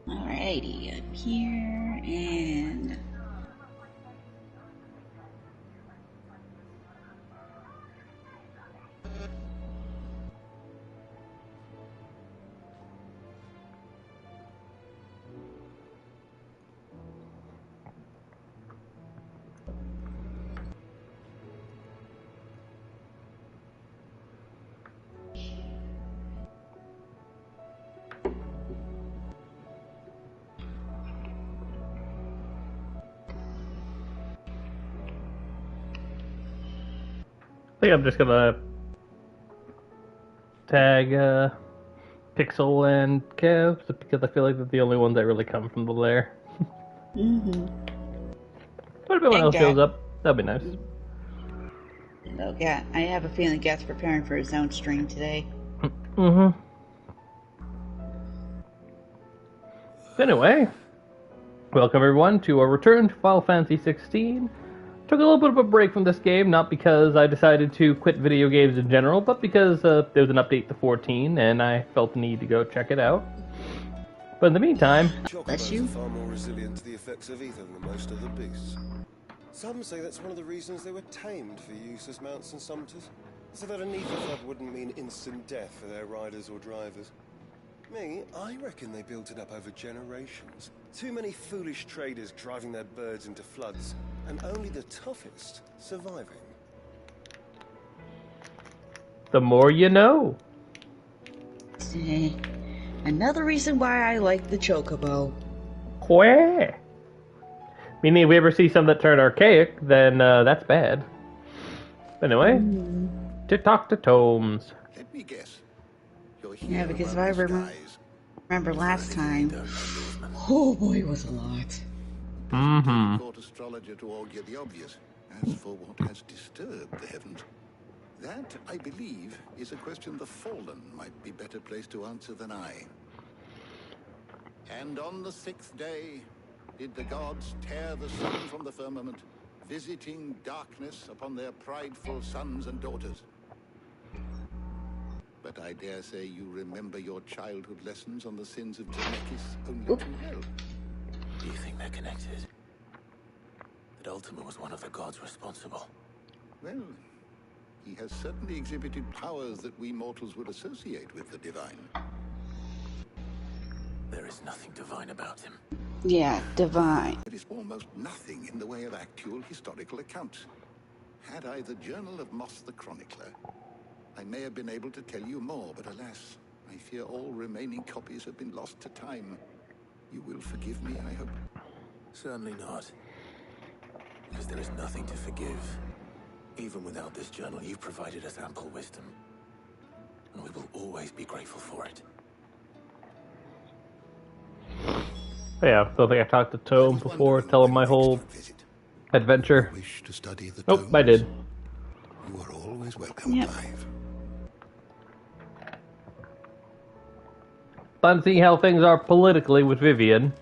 Alrighty, up here and I think I'm just gonna tag Pixel and Kev because I feel like they're the only ones that really come from the lair. But if anyone else shows up, that'd be nice. oh yeah, I have a feeling Gat's preparing for his own stream today. Anyway, welcome everyone to our return to Final Fantasy 16. Took a little bit of a break from this game, not because I decided to quit video games in general, but because there was an update to 14, and I felt the need to go check it out. But in the meantime... Bless you. Chocobos are far more resilient to the effects of ether than most other beasts. Some say that's one of the reasons they were tamed for use as mounts and summiters, so that an ether flood wouldn't mean instant death for their riders or drivers. Me, I reckon they built it up over generations. Too many foolish traders driving their birds into floods, and only the toughest surviving. The more you know. Another reason why I like the Chocobo. Where? Meaning if we ever see some that turn archaic, then that's bad. Anyway, to talk to Tomes. Let me guess. Yeah, because if I remember last time, oh boy, it was a lot. Court astrologer to augur the obvious. As for what has disturbed the heavens, that, I believe, is a question the Fallen might be better placed to answer than I. And on the 6th day, did the gods tear the sun from the firmament, visiting darkness upon their prideful sons and daughters. But I dare say you remember your childhood lessons on the sins of Zemeckis only too well. Do you think they're connected? That Ultima was one of the gods responsible? Well, he has certainly exhibited powers that we mortals would associate with the divine. There is nothing divine about him. Yeah, divine. There is almost nothing in the way of actual historical accounts. Had I the Journal of Moss the Chronicler, I may have been able to tell you more, but alas, I fear all remaining copies have been lost to time. You will forgive me, I hope? Certainly not. Because there is nothing to forgive. Even without this journal, you provided us ample wisdom. And we will always be grateful for it. Yeah, don't think I talked to Tome before, tell him my whole adventure. Wish to study the Nope, I did. You are always welcome, Yep. Clive. Fun seeing how things are politically with Vivian.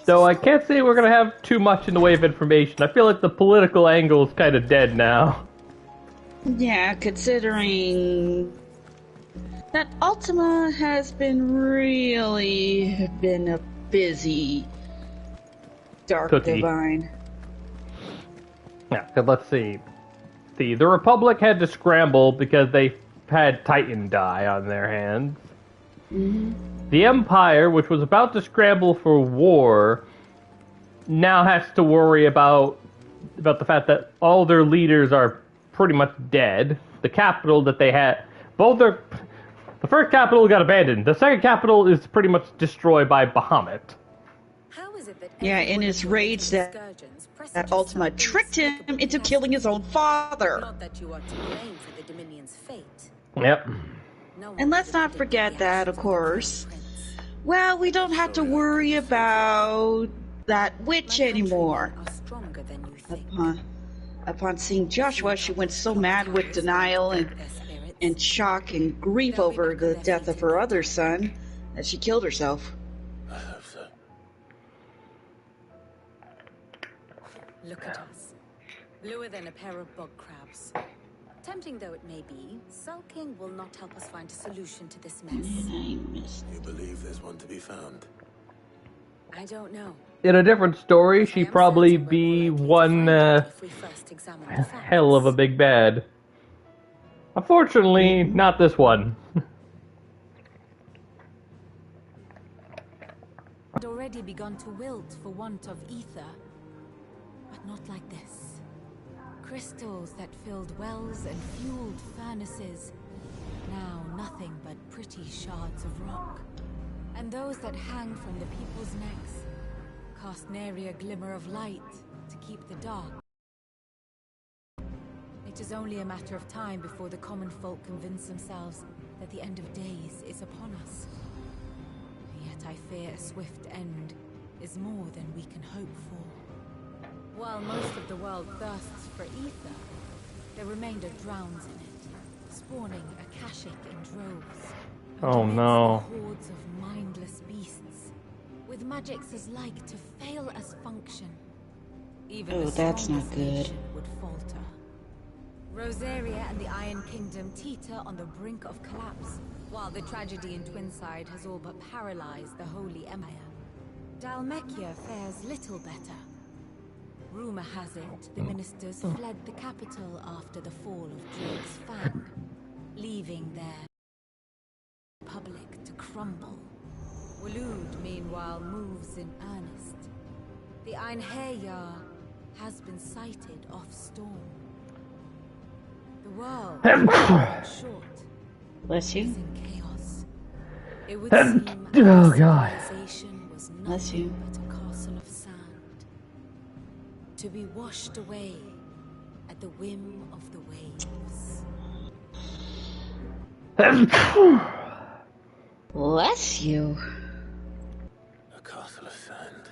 Though I can't say we're gonna have too much in the way of information. I feel like the political angle is kind of dead now. Yeah, considering that Ultima has been a busy Dark Cookie. Divine. Yeah, 'cause let's see. The Republic had to scramble because they had Titan die on their hands. The Empire, which was about to scramble for war, now has to worry about the fact that all their leaders are pretty much dead. The capital that they had, the first capital got abandoned. The second capital is pretty much destroyed by Bahamut. How is it that Yeah, in his rage that Ultima tricked him into killing his own father. Not that you are to blame for the Dominion's fate. Yep. No one And let's could not predict forget the that, actions of course. the Prince. Well, we don't have to worry about that witch My anymore. countrymen are stronger than you think. Upon seeing Joshua, she went so mad with denial and shock and grief over the death of her other son that she killed herself. I hope so. Look at us. Bluer than a pair of bog crabs. Tempting though it may be, sulking will not help us find a solution to this mess. You believe there's one to be found? I don't know. In a different story, I she'd am probably certain we're be more likely to one find out if we first examine the hell of a facts. big bad. Unfortunately, not this one. Had already begun to wilt for want of ether, but not like this. Crystals that filled wells and fueled furnaces, now nothing but pretty shards of rock. And those that hang from the people's necks cast nary a glimmer of light to keep the dark. It is only a matter of time before the common folk convince themselves that the end of days is upon us. Yet I fear a swift end is more than we can hope for. While most of the world thirsts for ether, the remainder drowns in it, spawning Akashic in droves. Oh no. Hordes of mindless beasts, with magics as like to fail as function. Even the that's not strongest good. nation would falter. Rosaria and the Iron Kingdom teeter on the brink of collapse, while the tragedy in Twinside has all but paralyzed the Holy Empire. Dalmekia fares little better. Rumor has it the ministers fled the capital after the fall of Drake's Fang, leaving their republic to crumble. Waloed, meanwhile, moves in earnest. The Einherjar has been sighted off Storm. The world, in short, Bless you. is in chaos. It would seem Oh, our God. civilization was Bless you. nothing but a castle of sand, to be washed away at the whim of the waves. Bless you. A castle of sand.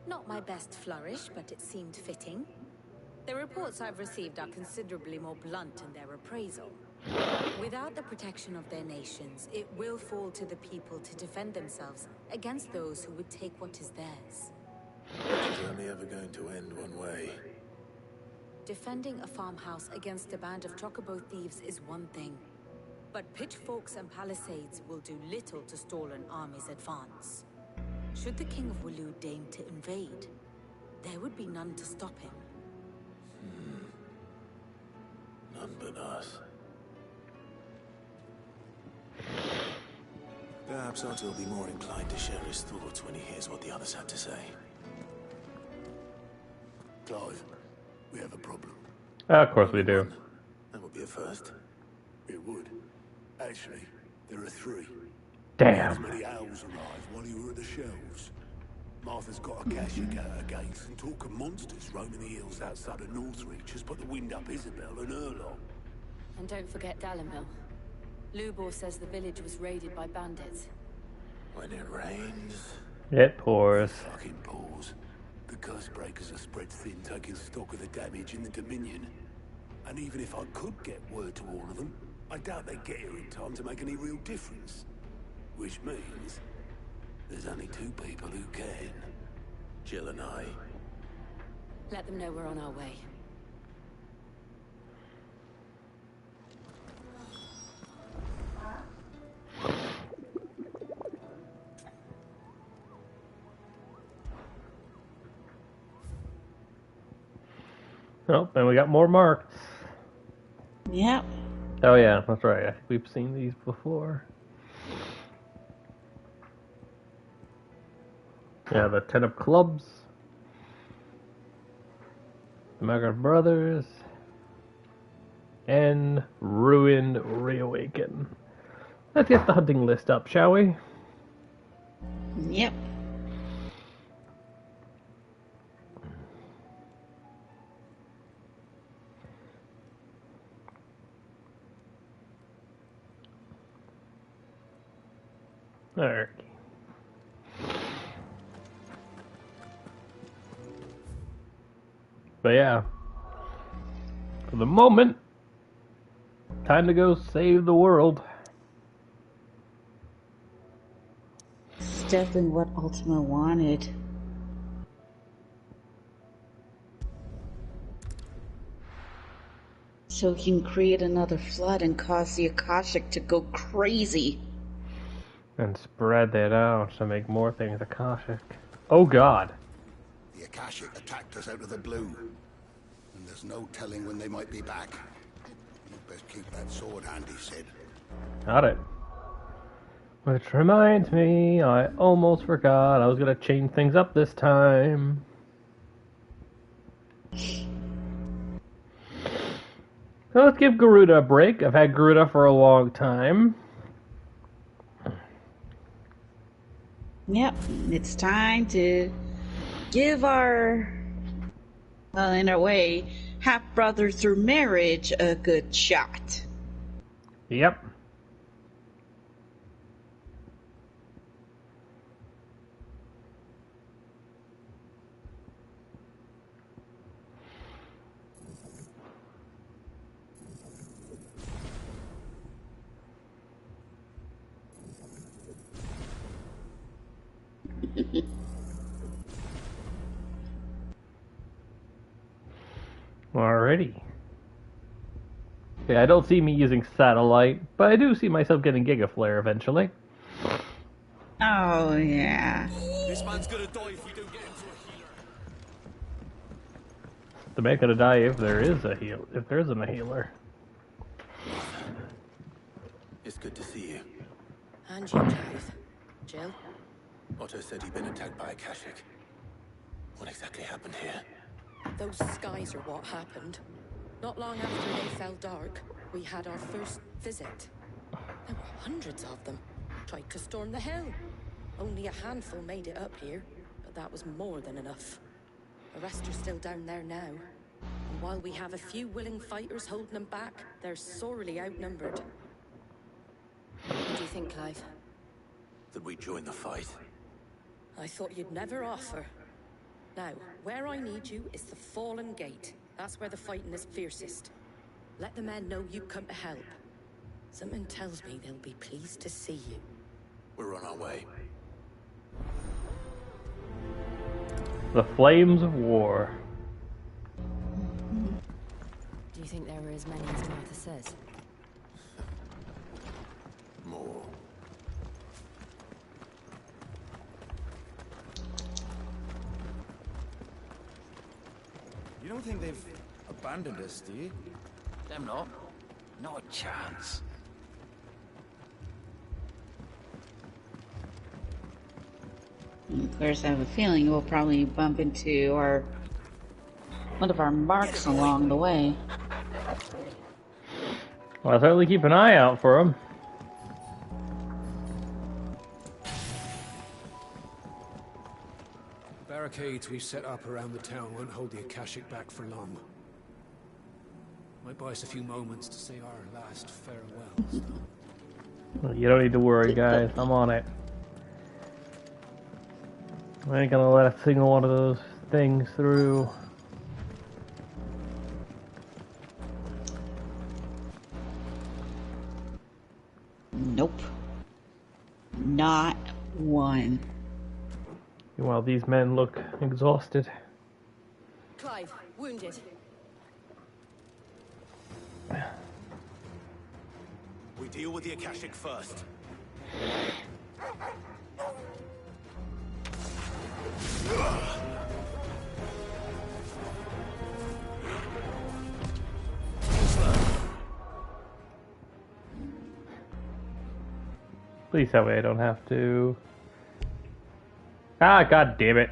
Not my best flourish, but it seemed fitting. The reports I've received are considerably more blunt in their appraisal. Without the protection of their nations, it will fall to the people to defend themselves against those who would take what is theirs. Which is only ever going to end one way. Defending a farmhouse against a band of chocobo thieves is one thing, but pitchforks and palisades will do little to stall an army's advance. Should the King of Waloed deign to invade, there would be none to stop him. None but us. Perhaps Otto will be more inclined to share his thoughts when he hears what the others have to say. Clive, we have a problem. Of course we do. That would be a first. It would. Actually, there are three. Damn. As many owls arrived while you were at the shelves. Martha's got a Akashic at her gates, and talk of monsters roaming the hills outside of Northreach has put the wind up Isabel and her lot. And don't forget Dalimil. Lubor says the village was raided by bandits. When it rains. It pours. Fucking pause. The curse breakers are spread thin, taking stock of the damage in the Dominion. And even if I could get word to all of them, I doubt they'd get here in time to make any real difference. Which means there's only two people who can. Jill and I. Let them know we're on our way. Oh, and we got more marks. Yep. Oh yeah, that's right. I think we've seen these before. Yeah, the Ten of Clubs. The Margaret Brothers. And Ruined Reawaken. Let's get the hunting list up, shall we? Yep. Alright. But yeah, for the moment, time to go save the world. It's definitely what Ultima wanted. So he can create another flood and cause the Akashic to go crazy. And spread that out to make more things Akashic. Oh god. The Akashic attacked us out of the blue. And there's no telling when they might be back. You best keep that sword handy, Sid. Got it. Which reminds me, I almost forgot I was gonna change things up this time. So let's give Garuda a break. I've had Garuda for a long time. Yep, it's time to give our, well, in a way, half-brother through marriage a good shot. Yep. Alrighty. Okay, I don't see me using satellite, but I do see myself getting Gigaflare eventually. Oh, yeah. This man's gonna die if we don't get him to a healer. The man gonna die if there is a heal, if there isn't a healer. It's good to see you. And you, Clive. Jill? Otto said he'd been attacked by Akashic. What exactly happened here? Those skies are what happened. Not long after they fell dark, we had our first visit. There were hundreds of them. Tried to storm the hill. Only a handful made it up here, but that was more than enough. The rest are still down there now. And while we have a few willing fighters holding them back, they're sorely outnumbered. What do you think, Clive? That we join the fight. I thought you'd never offer. Now, where I need you is the Fallen Gate. That's where the fighting is fiercest. Let the men know you come to help. Something tells me they'll be pleased to see you. We're on our way. The Flames of War. Do you think there were as many as Martha says? More. You don't think they've abandoned us, do you? Them not. Not a chance. Of course, I have a feeling we'll probably bump into one of our marks along the way. Well, I'll certainly keep an eye out for them. The barricades we've set up around the town won't hold the Akashic back for long. Might buy us a few moments to say our last farewells. Well, you don't need to worry, guys. I'm on it. I ain't gonna let a single one of those things through. Nope. Not one. While these men look exhausted. Clive, wounded. We deal with the Akashic first. Please tell me I don't have to. Ah, god damn it.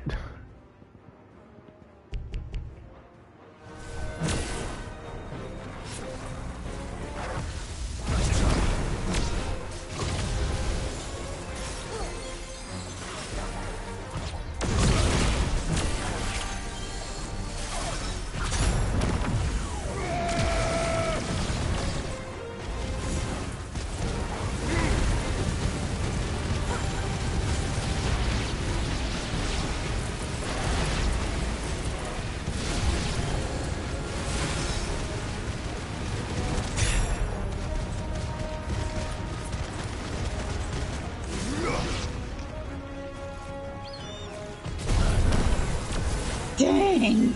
Dang.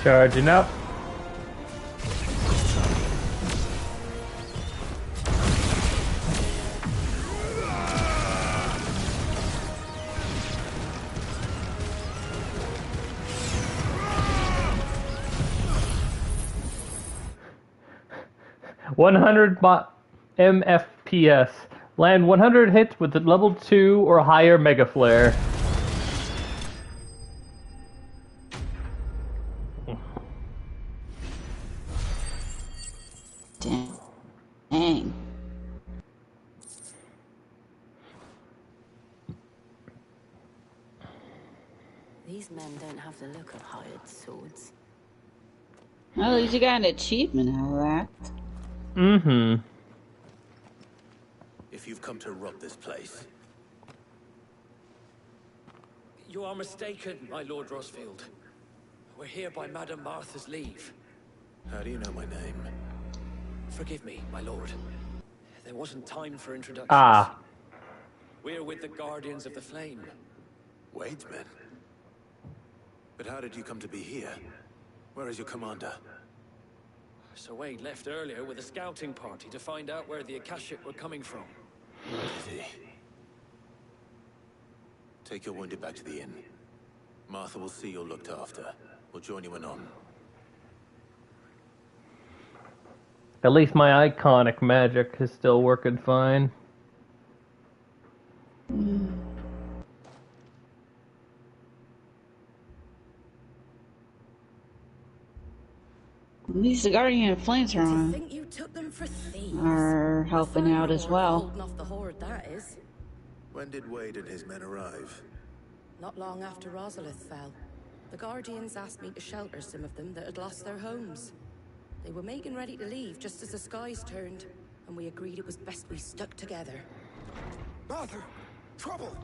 Charging up. MFPS. Land 100 hits with the level 2 or higher Mega Flare. Dang. These men don't have the look of hired swords. Well, at least you got an achievement out of that. Mm-hmm. If you've come to rob this place... You are mistaken, my Lord Rosfield. We're here by Madame Martha's leave. How do you know my name? Forgive me, my lord. There wasn't time for introductions. Ah. We're with the Guardians of the Flame. Wade's men? But how did you come to be here? Where is your commander? Sir Wade left earlier with a scouting party to find out where the Akashic were coming from. Did he? Take your wounded back to the inn. Martha will see you're looked after. We'll join you anon. At least my iconic magic is still working fine. At least the Guardian of Flames are Think you took them for thieves? are helping out as well. Holding off the horde, that is. When did Wade and his men arrive? Not long after Rosalith fell, the Guardians asked me to shelter some of them that had lost their homes. They were making ready to leave just as the skies turned, and we agreed it was best we stuck together. Martha! Trouble!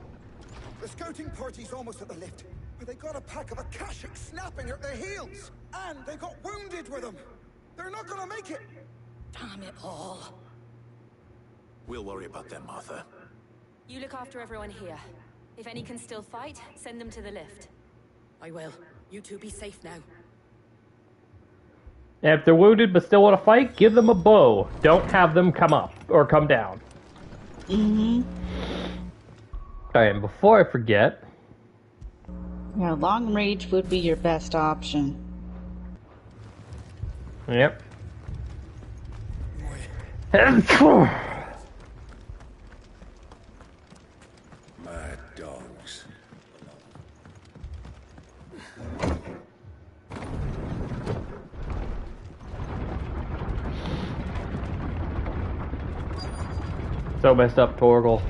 The scouting party's almost at the lift, but they got a pack of Akashic snapping at their heels! And they got wounded with them! They're not gonna make it! Damn it all. We'll worry about them, Martha. You look after everyone here. If any can still fight, send them to the lift. I will. You two be safe now. And if they're wounded but still want to fight, give them a bow. Don't have them come up or come down. Mm-hmm. Alright, and before I forget... Yeah, long range would be your best option. Yep. Mad dogs. So messed up, Torgal.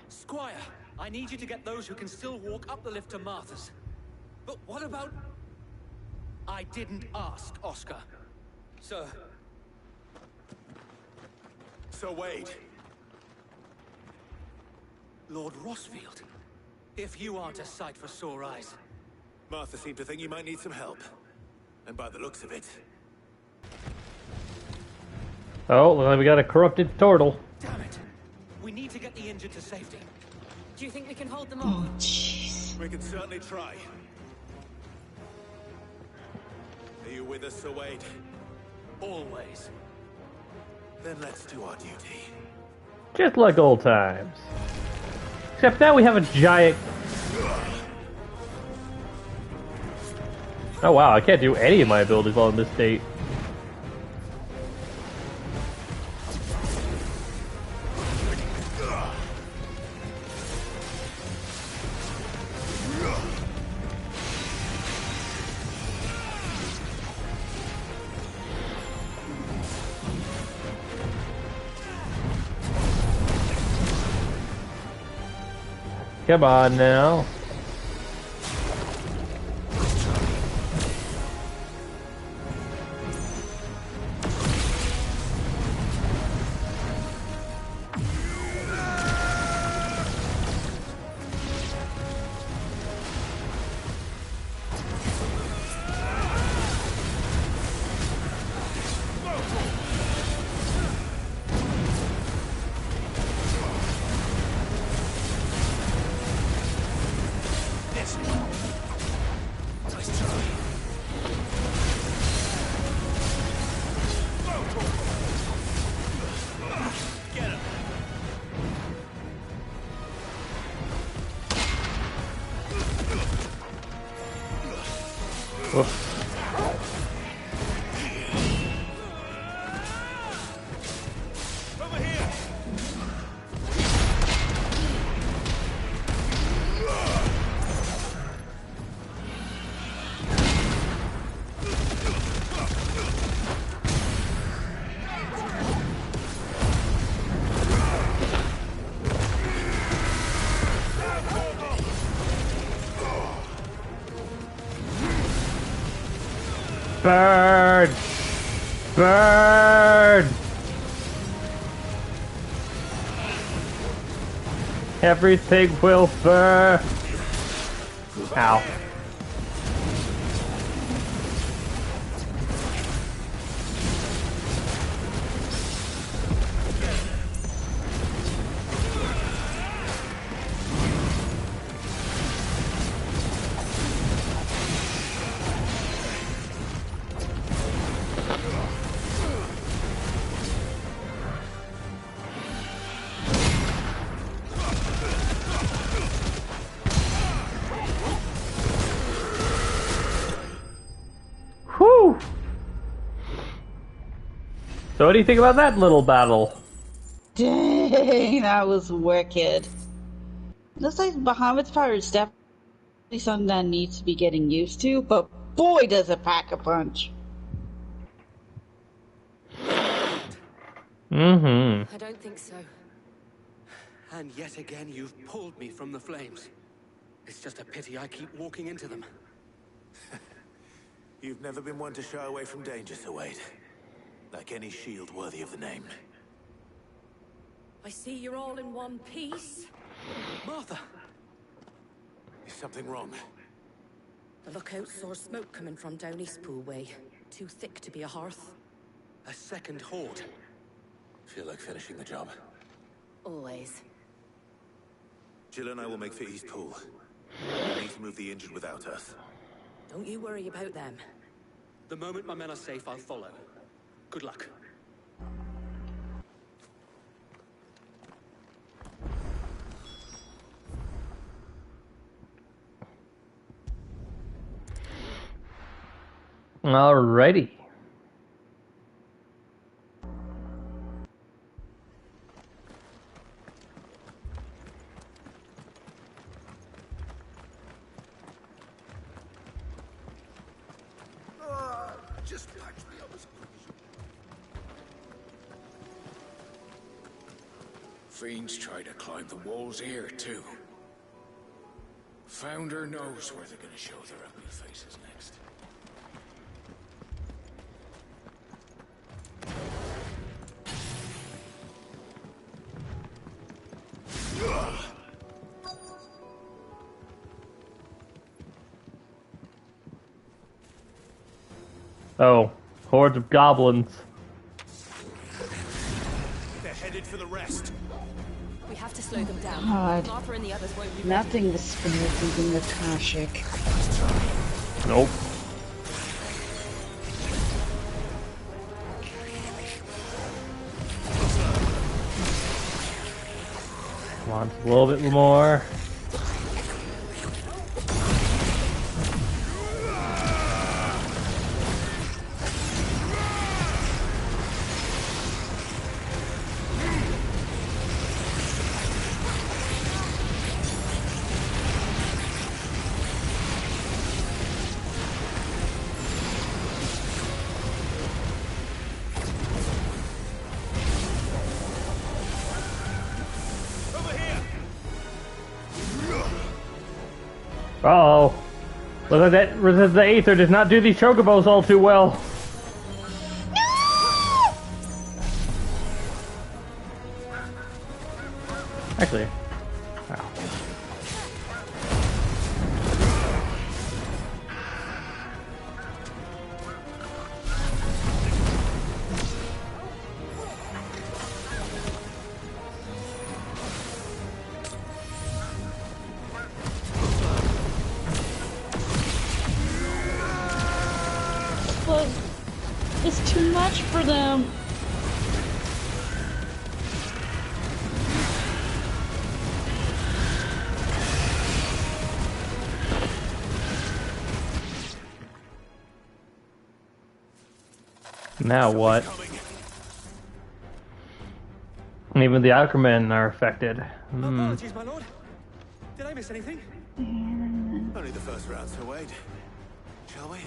Squire, I need you to get those who can still walk up the lift to Martha's. But what about... I didn't ask, Oscar. Sir. Sir Wade. Lord Rosfield. If you aren't a sight for sore eyes. Martha seemed to think you might need some help. And by the looks of it... Oh, well, we got a corrupted turtle. Damn it. We need to get the injured to safety. Do you think we can hold them off? Oh, jeez. We can certainly try. Are you with us, Sir Wade? Always. Then let's do our duty. Just like old times. Except now we have a giant... Oh wow, I can't do any of my abilities while in this state. Come on now. Oof. Burn! Burn! Everything will burn! Ow. Whew! So what do you think about that little battle? Dang, that was wicked. Looks like Bahamut's power is definitely something that needs to be getting used to, but boy does it pack a punch. Mm-hmm. I don't think so. And yet again, you've pulled me from the flames. It's just a pity I keep walking into them. You've never been one to shy away from danger, Sir Wade. Like any shield worthy of the name. I see you're all in one piece. Martha! Is something wrong? The lookout saw smoke coming from down Eastpool way. Too thick to be a hearth. A second horde. Feel like finishing the job. Always. Jill and I will make for Eastpool. We need to move the injured without us. Don't you worry about them. The moment my men are safe, I'll follow. Good luck. Alrighty. Just patch me up as quick as you Fiends try to climb the walls here, too. Founder knows where they're gonna show their ugly faces next. Oh, hordes of goblins. They're headed for the rest. We have to slow them down. God. Martha and the others won't be ready. Nothing was spared from the Akashic. Nope. Come on, just a little bit more. Uh-oh. Looks like that Resist the Aether does not do these chocobos all too well. No! Actually. Wow. But it's too much for them. Now what? And even the Ackermen are affected. Apologies, my lord. Did I miss anything? Only the first round to wait. Shall we?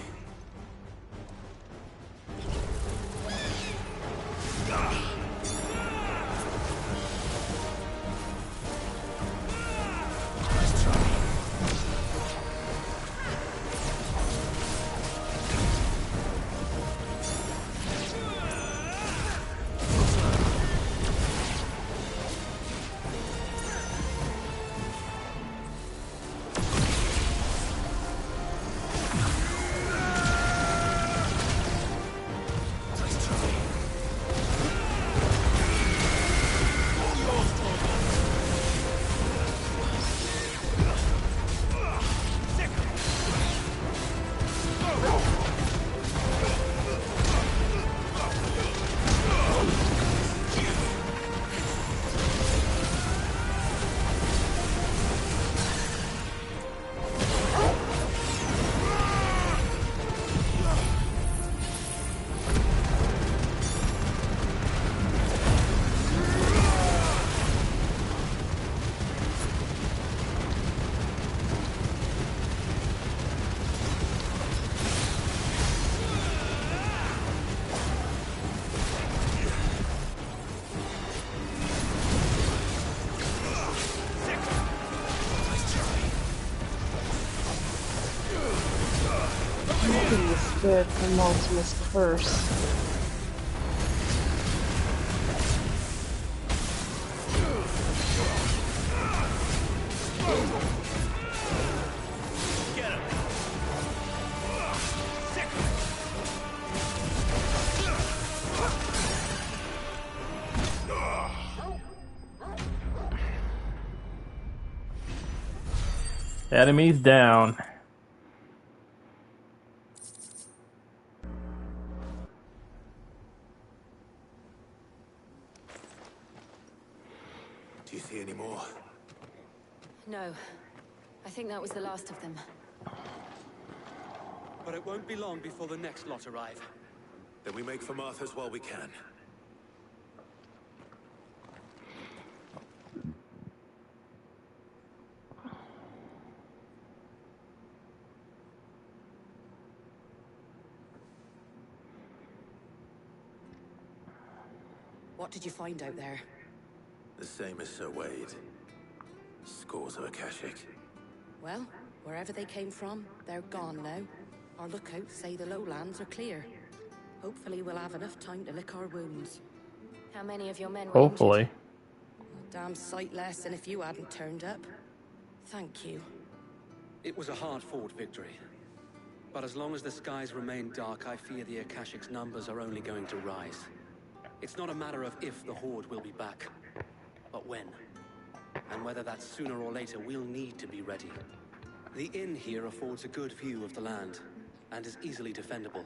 Good from Ultimus first. Enemies down. Do you see any more? No. I think that was the last of them. But it won't be long before the next lot arrive. Then we make for Martha's while we can. What did you find out there? The same as Sir Wade. Scores of Akashic. Well, wherever they came from, they're gone now. Our lookouts say the lowlands are clear. Hopefully we'll have enough time to lick our wounds. How many of your men were Hopefully. injured? A damn sight less than if you hadn't turned up. Thank you. It was a hard-fought victory. But as long as the skies remain dark, I fear the Akashic's numbers are only going to rise. It's not a matter of if the Horde will be back, but when. And whether that's sooner or later, we'll need to be ready. The inn here affords a good view of the land, and is easily defendable.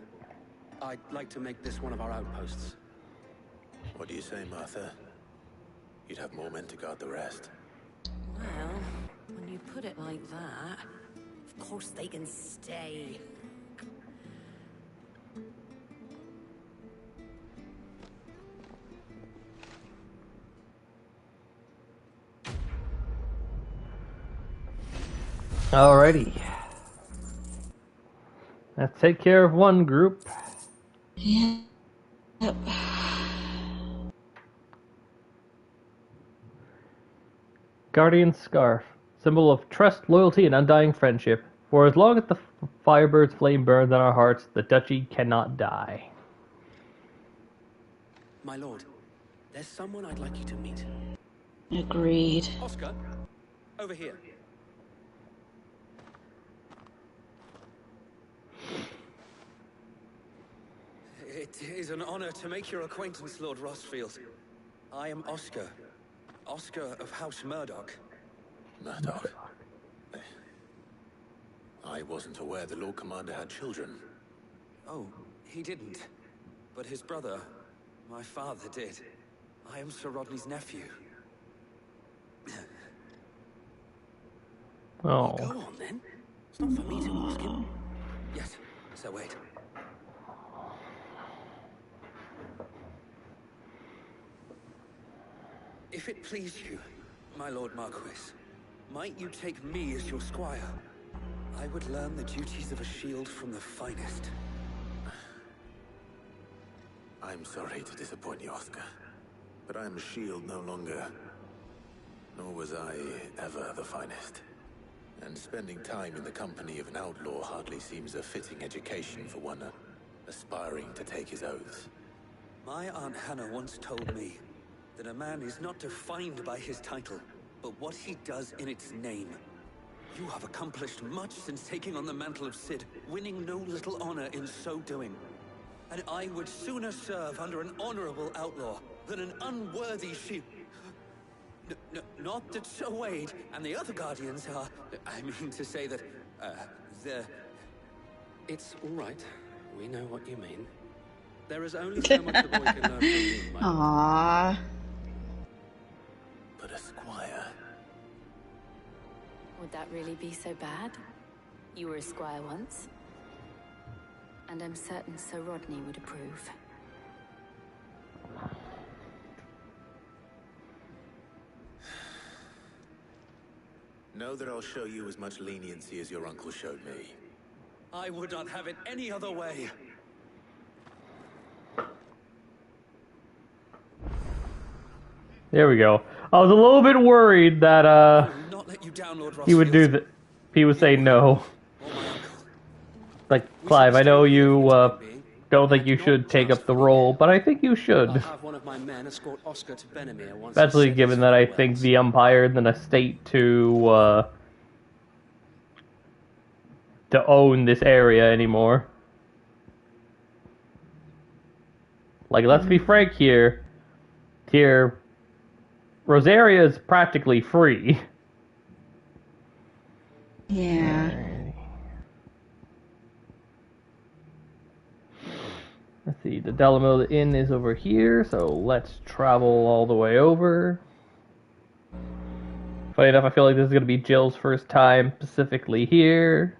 I'd like to make this one of our outposts. What do you say, Martha? You'd have more men to guard the rest. Well, when you put it like that, of course they can stay. Alrighty. Let's take care of one group. Yeah. Yep. Guardian Scarf. Symbol of trust, loyalty, and undying friendship. For as long as the Firebird's flame burns in our hearts, the duchy cannot die. My lord, there's someone I'd like you to meet. Agreed. Oscar, over here. It is an honor to make your acquaintance, Lord Rostfield. I am Oscar. Oscar of House Murdoch. Murdoch? I wasn't aware the Lord Commander had children. Oh, he didn't. But his brother, my father, did. I am Sir Rodney's nephew. Oh. Go on, then. It's not for me to ask him. Yes, Sir Wade. If it please you, my Lord Marquis, might you take me as your squire? I would learn the duties of a shield from the finest. I'm sorry to disappoint you, Oscar, but I am a shield no longer. Nor was I ever the finest. And spending time in the company of an outlaw hardly seems a fitting education for one aspiring to take his oaths. My Aunt Hannah once told me that a man is not defined by his title, but what he does in its name. You have accomplished much since taking on the mantle of Cid, winning no little honor in so doing. And I would sooner serve under an honorable outlaw than an unworthy shield. Not that Sir Wade and the other Guardians are... I mean to say that, they're... It's all right. We know what you mean. There is only so much the boy can learn from me, my lord. Aww. But a squire... Would that really be so bad? You were a squire once. And I'm certain Sir Rodney would approve. Know that I'll show you as much leniency as your uncle showed me. I would not have it any other way. There we go. I was a little bit worried that Not let you down, Lord he would do that. He would say no. Like, Clive, I know you don't think you should take up the role, but I think you should. I'll have one of my men escort Oscar to Benimir once. Especially given that I think the Empire isn't a state to own this area anymore. Like, let's be frank here. Here, Rosaria is practically free. Yeah. Let's see, the Delamil Inn is over here, so let's travel all the way over. Funny enough, I feel like this is going to be Jill's first time specifically here.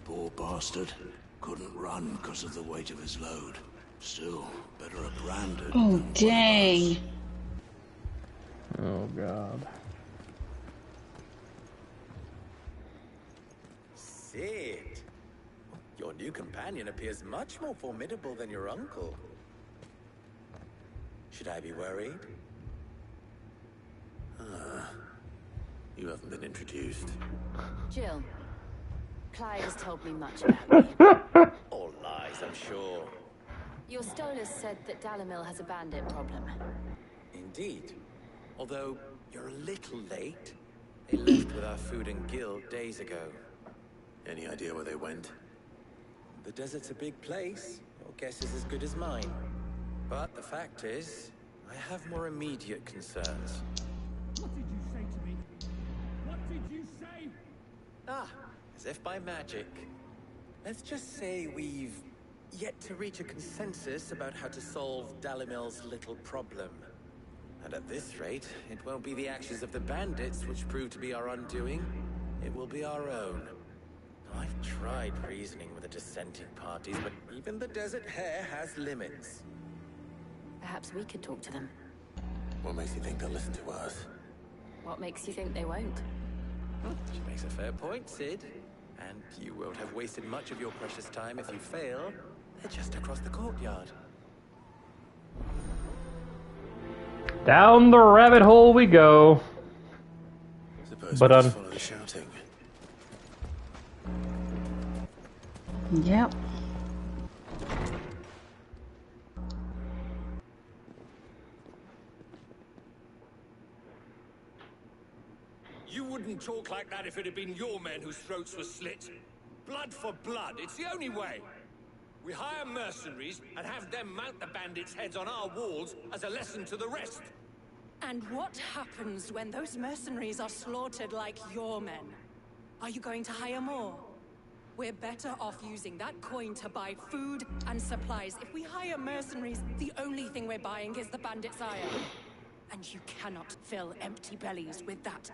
Poor bastard. Couldn't run because of the weight of his load. Still, better a branded. Oh, dang. Oh, God. Cid! Your new companion appears much more formidable than your uncle. Should I be worried? You haven't been introduced. Jill, Clyde has told me much about you. All lies, I'm sure. Your stolers said that Dalamil has a bandit problem. Indeed. Although, you're a little late. They left with our food and guild days ago. Any idea where they went? The desert's a big place. Your guess is as good as mine. But the fact is, I have more immediate concerns. What did you say to me? What did you say? Ah, as if by magic. Let's just say we've yet to reach a consensus about how to solve Dalimil's little problem. And at this rate, it won't be the actions of the bandits which prove to be our undoing. It will be our own. I've tried reasoning with the dissenting parties, but even the desert hare has limits. Perhaps we could talk to them. What makes you think they'll listen to us? What makes you think they won't? She makes a fair point, Cid. And you won't have wasted much of your precious time if you fail. They're just across the courtyard. Down the rabbit hole we go. Suppose But we just follow the shouting. Yep. You wouldn't talk like that if it had been your men whose throats were slit. Blood for blood, it's the only way. We hire mercenaries and have them mount the bandits' heads on our walls as a lesson to the rest. And what happens when those mercenaries are slaughtered like your men? Are you going to hire more? We're better off using that coin to buy food and supplies. If we hire mercenaries, the only thing we're buying is the bandits' ire. And you cannot fill empty bellies with that